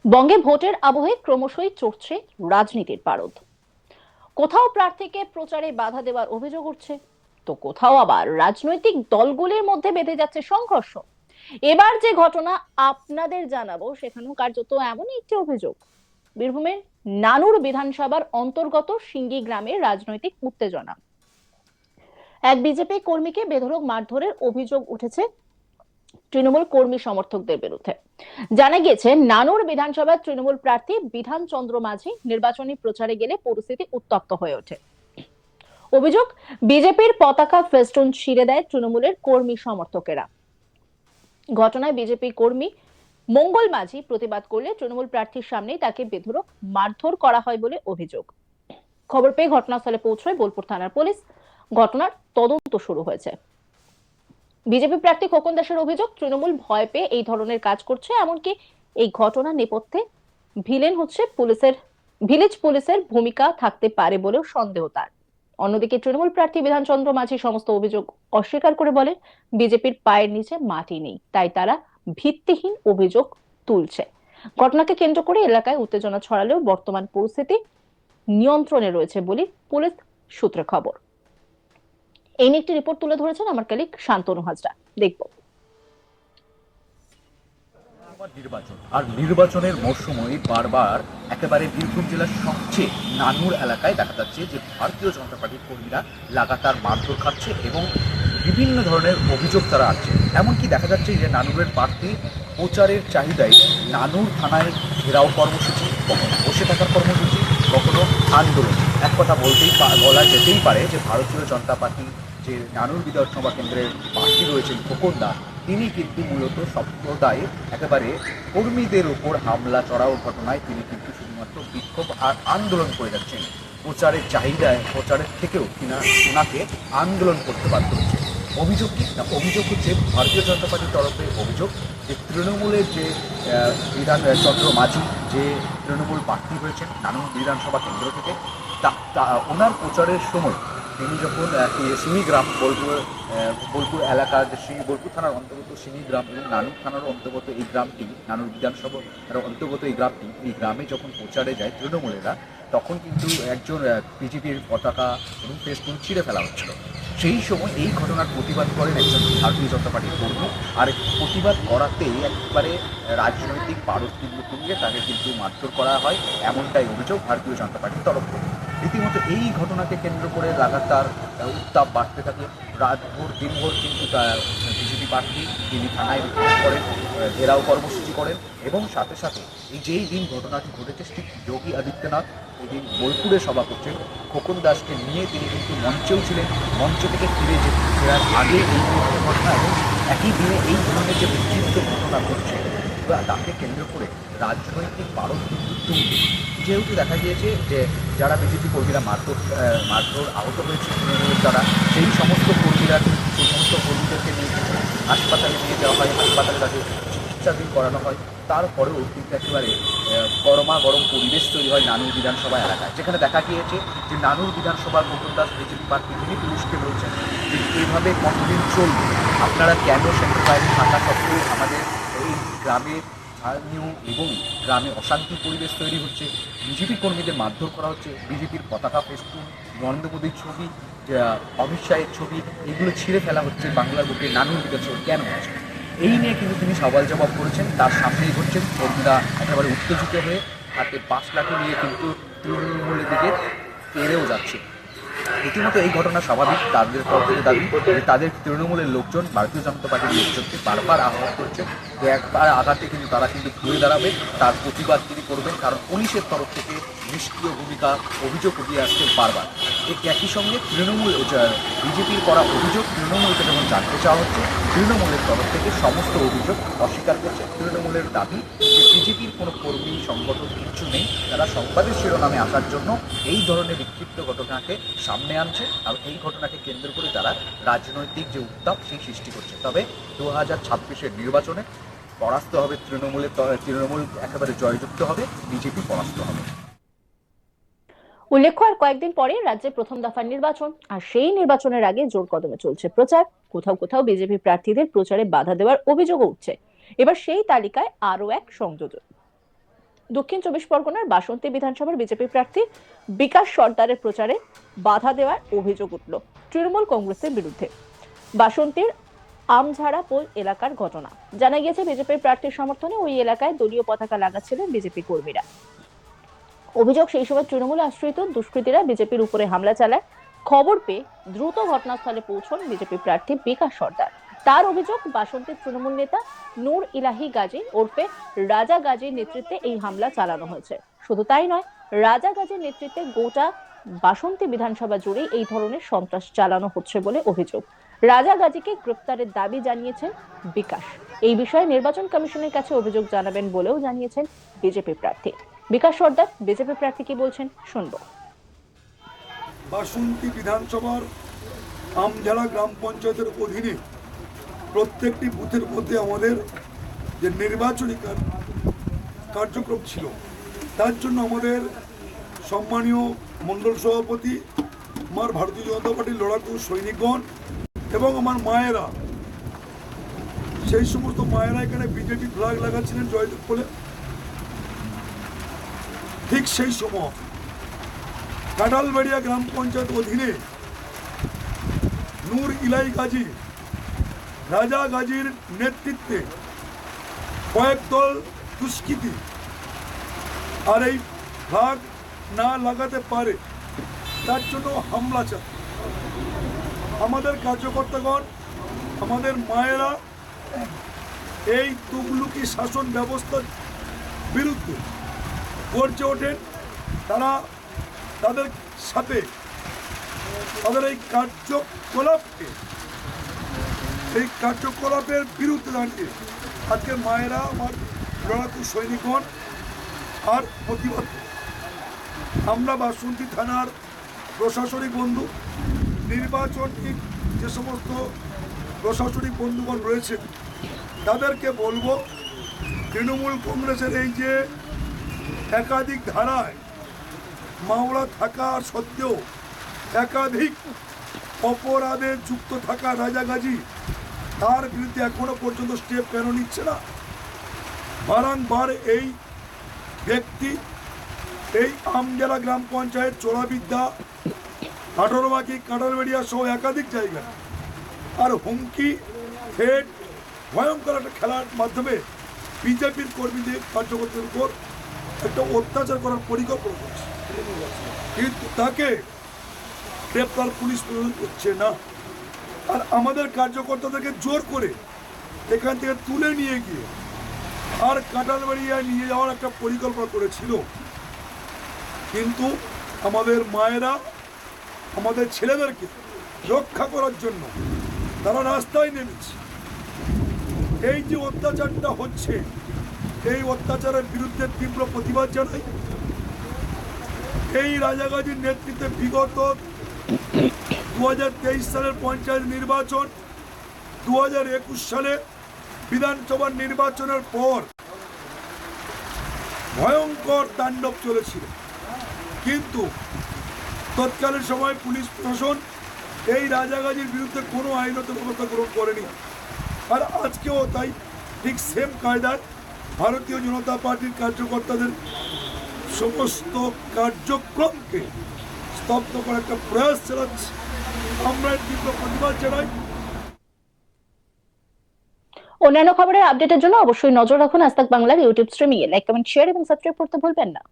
বঙ্গে ভোটের আবহে ক্রমশই চড়ছে রাজনীতির পারদ। কোথাও প্রার্থীকে প্রচারে বাধা দেওয়ার অভিযোগ উঠছে, তো কোথাও আবার রাজনৈতিক দলগুলির মধ্যে বেঁধে যাচ্ছে সংঘর্ষ। এবার যে ঘটনা আপনাদের জানাবো সেখানেও কার্যত এমনই একটি অভিযোগ। বীরভূমের নানুর বিধানসভার অন্তর্গত সিঙ্গি গ্রামের রাজনৈতিক উত্তেজনা। এক বিজেপি কর্মীকে বেধড়ক মারধরের অভিযোগ উঠেছে তৃণমূল কর্মী সমর্থকদের বিরুদ্ধে। জানা গিয়েছে, নানুর বিধানসভার তৃণমূল প্রার্থী বিধান চন্দ্র মাঝি নির্বাচনী প্রচারে গেলে পরিস্থিতি উত্তপ্ত হয়ে ওঠে। অভিযোগ, বিজেপির পতাকা ফেস্টুন ছিঁড়ে দেয় তৃণমূলের কর্মী সমর্থকেরা। ঘটনায় বিজেপি কর্মী মঙ্গল মাঝি প্রতিবাদ করলে তৃণমূল প্রার্থীর সামনেই তাকে বেধড়ক মারধর করা হয় বলে অভিযোগ। খবর পেয়ে ঘটনাস্থলে পৌঁছয় বোলপুর থানার পুলিশ। ঘটনার তদন্ত শুরু হয়েছে। বিজেপি প্রার্থী খোকন দাসের অভিযোগ, তৃণমূল ভয় পেয়ে এই ধরনের কাজ করছে। এমনকি এই ঘটনার নেপথ্যে ভিলেজ পুলিশের ভূমিকা থাকতে পারে বলেও সন্দেহ তার। অন্যদিকে তৃণমূল প্রার্থী বিধানচন্দ্র মাঝি সমস্ত অভিযোগ অস্বীকার করে বলেন, বিজেপির পায়ের নিচে মাটি নেই, তাই তারা ভিত্তিহীন অভিযোগ তুলছে। ঘটনাকে কেন্দ্র করে এলাকায় উত্তেজনা ছড়ালেও বর্তমান পরিস্থিতি নিয়ন্ত্রণে রয়েছে বলে পুলিশ সূত্রে খবর। এই নিয়ে একটি রিপোর্ট তুলে ধরেছেন আমার কলিগ শান্তনু হাজরা। দেখব। নির্বাচন আর নির্বাচনের মরশুমে বারবার একেবারে বীরভূম জেলার সবচেয়ে নানুর এলাকায় দেখা যাচ্ছে যে ভারতীয় জনতা পার্টির কর্মীরা লাগাতার মারধর খাচ্ছে এবং বিভিন্ন ধরনের অভিযোগ তারা আছে। এমনকি দেখা যাচ্ছে যে নানুরের প্রার্থী প্রচারের চাহিদায় নানুর থানায় ঘেরাও কর্মসূচি, কখনো বসে থাকার কর্মসূচি, কখনো আন্দোলন। এক কথা বলা যেতেই পারে যে ভারতীয় জনতা পার্টি যে নানুর বিধানসভা কেন্দ্রের প্রার্থী রয়েছেন খোকন দাস, তিনি কিন্তু মূলত সম্প্রদায়ের একেবারে কর্মীদের উপর হামলা চড়াও ঘটনায় তিনি কিন্তু শুধুমাত্র বিক্ষোভ আর আন্দোলন করে যাচ্ছেন। প্রচারের চাহিদায় প্রচারের থেকেও ওনাকে আন্দোলন করতে বাধ্য হচ্ছে। অভিযোগ কি না, অভিযোগ হচ্ছে ভারতীয় জনতা পার্টির তরফে অভিযোগ যে তৃণমূলের যে বিধান চন্দ্র মাঝি, যে তৃণমূল প্রার্থী হয়েছেন নানুর বিধানসভা কেন্দ্র থেকে, ওনার প্রচারের সময় তিনি যখন সিমিগ্রাম বোলপুর এলাকার বোলপুর থানার অন্তর্গত সিমিগ্রাম এবং নানুর থানার অন্তর্গত এই গ্রামটি, নানুর বিধানসভার অন্তর্গত এই গ্রামটি, এই গ্রামে যখন প্রচারে যায় তৃণমূলেরা, তখন কিন্তু একজন বিজেপির পতাকা এবং ফেস্টুন ছিঁড়ে ফেলা হচ্ছিল। সেই সময় এই ঘটনার প্রতিবাদ করেন একজন ভারতীয় জনতা পার্টির কর্মী, আর প্রতিবাদ করাতেই একবারে রাজনৈতিক পারদ তুলে তাকে কিন্তু মারধর করা হয়, এমনটাই অভিযোগ ভারতীয় জনতা পার্টির তরফ থেকে। রীতিমতো এই ঘটনাকে কেন্দ্র করে লাগাতার উত্তাপ বাড়তে থাকে। রাতভর দিনভর কিন্তু বিজেপি প্রার্থী তিনি থানায় করেন, ঘেরাও কর্মসূচি করেন এবং সাথে সাথে যেই দিন ঘটনাটি ঘটেছে ঠিক যোগী আদিত্যনাথ এই দিন বোলপুরে সভা করছেন, খোকন দাসকে নিয়ে তিনি কিন্তু মঞ্চেও ছিলেন। মঞ্চ থেকে ফেরার আগে এই ঘটনা এবং একই দিনে এই ধরনের যে বিক্ষিপ্ত ঘটনা ঘটছে তাকে কেন্দ্র করে রাজনৈতিক পারদ কিন্তু তুলবে। যেহেতু দেখা গিয়েছে যে যারা বিজেপি কর্মীরা মারধর আহত হয়েছে তারা, সেই সমস্ত কর্মীদেরকে নিয়ে কিন্তু হাসপাতালে নিয়ে যাওয়া হয়, হাসপাতালে তাদের চিকিৎসাধীন করানো হয়। তারপরেও কিন্তু একেবারে গরম পরিবেশ তৈরি হয় নানুর বিধানসভা এলাকায়, যেখানে দেখা গিয়েছে যে নানুর বিধানসভার খোকন দাস বিজেপি প্রার্থী তিনি পুলিশকে বলছেন যে এইভাবে কতদিন চলবে, আপনারা কেন সেন্ট্রাল বাইরে থাকা সত্ত্বেও আমাদের এই গ্রামে স্থানীয় এবং গ্রামে অশান্তি পরিবেশ তৈরি হচ্ছে, বিজেপি কর্মীদের মারধর করা হচ্ছে, বিজেপির পতাকা ফেস্টুন, নরেন্দ্র মোদীর ছবি, অমিত শাহের ছবি, এগুলো ছিঁড়ে ফেলা হচ্ছে বাংলার বুকে নানুর বিধানসভা কেন হচ্ছে। এই নিয়ে কিন্তু তিনি সওয়াল জবাব করেছেন। তার সামনেই হচ্ছেন কর্মীরা একেবারে উত্তেজিত হয়ে হাতে বাঁশ লাঠি নিয়ে কিন্তু তৃণমূলের দিকে তেড়েও যাচ্ছে। রীতিমতো এই ঘটনা স্বাভাবিক, তাদের তরফ থেকে দাবি যে তাদের তৃণমূলের লোকজন ভারতীয় জনতা পার্টির লোকজনকে বারবার আহ্বান করছে যে একবার আঘাতে কিন্তু তারা কিন্তু ঘুরে দাঁড়াবে, তার প্রতিবাদ তিনি করবেন, কারণ পুলিশের তরফ থেকে নিষ্ক্রিয় ভূমিকা অভিযোগ উঠিয়ে আসছে বারবার। একই সঙ্গে বিজেপির করা অভিযোগ তৃণমূলকে যখন জানতে চাওয়া হচ্ছে, তৃণমূলের তরফ থেকে সমস্ত অভিযোগ অস্বীকার করছে। তৃণমূলের দাবি যে বিজেপির কোনো কর্মী সংগঠন কিচ্ছু নেই, তারা সংবাদের শিরোনামে আসার জন্য এই ধরনের বিক্ষিপ্ত ঘটনাকে সামনে আনছে, আর এই ঘটনাকে কেন্দ্র করে তারা রাজনৈতিক যে উত্তাপ সেই সৃষ্টি করছে। তবে 2026-এর নির্বাচনে পরাস্ত হবে তৃণমূল একেবারে জয়যুক্ত হবে, বিজেপি পরাস্ত হবে। উল্লেখ্য, আর কয়েকদিন পরে রাজ্যে প্রথম দফার নির্বাচন, আর সেই নির্বাচনের আগে জোর কদমে চলছে প্রচার। কোথাও কোথাও বিজেপি প্রার্থীদের প্রচারে বাধা দেওয়ার অভিযোগও উঠছে। এবার সেই তালিকায় আরো এক সংযোজন। দক্ষিণ চব্বিশ পরগনার বাসন্তী বিধানসভার বিজেপি প্রার্থী বিকাশ সর্দারের প্রচারে বাধা দেওয়ার অভিযোগ উঠল তৃণমূল কংগ্রেসের বিরুদ্ধে। বাসন্তীর আমঝাড়া পোল এলাকার ঘটনা। জানা গিয়েছে, বিজেপির প্রার্থীর সমর্থনে ওই এলাকায় দলীয় পতাকা লাগাচ্ছিলেন বিজেপি কর্মীরা। অভিযোগ, সেই সময় তৃণমূল আশ্রিত দুষ্কৃতীরা বিজেপির উপরে হামলা চালায়। খবর পেয়ে দ্রুত ঘটনাস্থলে পৌঁছন বিজেপি প্রার্থী বিকাশ সর্দার। তার অভিযোগ, বাসন্তীর তৃণমূল নেতা নূর ইলাহি গাজী ওরফে রাজা গাজীর নেতৃত্বে এই হামলা চালানো হয়েছে। শুধু তাই নয়, রাজা গাজীর নেতৃত্বে গোটা বাসন্তী বিধানসভা জুড়ে এই ধরনের সন্ত্রাস চালানো হচ্ছে বলে অভিযোগ। রাজা গাজীকে গ্রেপ্তারের দাবি জানিয়েছেন বিকাশ। এই বিষয়ে নির্বাচন কমিশনের কাছে অভিযোগ জানাবেন বলেও জানিয়েছেন বিজেপি প্রার্থী বিকাশ সর্দার। বিজেপি প্রার্থী কি বলছেন শুনবো। বাসন্তী বিধানসভার আমঝাড়া গ্রাম পঞ্চায়েতের অধীনে প্রত্যেকটি বুথের মধ্যে আমাদের যে নির্বাচনী কার্যক্রম ছিল, তার জন্য আমাদের সম্মানীয় মণ্ডল সভাপতি, আমার ভারতীয় জনতা পার্টির লড়াকু সৈনিকগণ এবং আমার মায়েরা, সেই সমস্ত মায়েরা এখানে বিজেপি ফ্ল্যাগ লাগাচ্ছিলেন জয়দেব বলে। ঠিক সেই সময় কাঁঠালবাড়িয়া গ্রাম পঞ্চায়েত অধীনে নূর ইলাই গাজী, রাজা গাজীর নেতৃত্বে কয়েক দল দুষ্কৃতী আর এই ফ্ল্যাগ না লাগাতে পারে তার জন্য হামলা চালায়। আমাদের কার্যকর্তাগণ, আমাদের মায়েরা এই তুগলুকি শাসন ব্যবস্থার বিরুদ্ধে গর্জে ওঠেন। তারা তাদের সাথে তাদের এই কার্যকলাপের বিরুদ্ধে দাঁড়িয়ে আজকে মায়েরা, আমার লড়াকু সৈনিকগণ আর প্রতিবাদ। আমরা বাসন্তী থানার প্রশাসনিক বন্ধু, নির্বাচনিক যে সমস্ত প্রশাসনিক বন্ধুগণ রয়েছেন তাদেরকে বলবো, তৃণমূল কংগ্রেসের এই যে একাধিক ধারায় মামলা থাকা সত্ত্বেও একাধিক অপরাধে যুক্ত থাকা রাজা গাজী, তার বিরুদ্ধে এখনো পর্যন্ত স্টেপ কেন নিচ্ছে না? বারংবার এই ব্যক্তি এই আমঝাড়া গ্রাম পঞ্চায়েত, চোরাবিদ্যা, কাঠরবাকি, কাঁঠালবাড়িয়া সহ একাধিক জায়গায় আর হুমকি, থ্রেট, ভয়ঙ্কর একটা খেলার মাধ্যমে বিজেপির কর্মীদের, কার্যকর্তাদের উপর একটা অত্যাচার করার পরিকল্পনা করছে। কিন্তু তাকে গ্রেপ্তার পুলিশ করছে না। আর আমাদের কার্যকর্তাদেরকে জোর করে এখান থেকে তুলে নিয়ে গিয়ে আর কাঁঠালবাড়িয়ায় নিয়ে যাওয়ার একটা পরিকল্পনা করেছিল। কিন্তু আমাদের মায়েরা আমাদের ছেলেদেরকে রক্ষা করার জন্য তারা রাস্তায় নেমেছে। এই যে অত্যাচারটা হচ্ছে, এই অত্যাচারের বিরুদ্ধে তীব্র প্রতিবাদ জানাই। এই রাজা গাজীর নেতৃত্বে বিগত 2023 সালের পঞ্চায়েত নির্বাচন, 2021 সালে বিধানসভার নির্বাচনের পর ভয়ঙ্কর তাণ্ডব চলেছিল। কিন্তু তৎকালীন সময় পুলিশ প্রশাসন এই রাজা গাজীর বিরুদ্ধে কোনো আইনত ব্যবস্থা গ্রহণ করেনি। আর আজকেও তাই ঠিক সেম কায়দায় ভারতীয় জনতা পার্টির কার্যকর্তাদের সমস্ত কার্যক্রমকে স্তব্ধ করার একটা প্রয়াস চালাচ্ছে। আমরা তীব্র প্রতিবাদ জানাই। অন্যান্য খবরের আপডেটের জন্য অবশ্যই নজর রাখুন আজ তাক বাংলার ইউটিউব স্ট্রিমিংয়ে। লাইক, কমেন্ট, শেয়ার এবং সাবস্ক্রাইব করতে ভুলবেন না।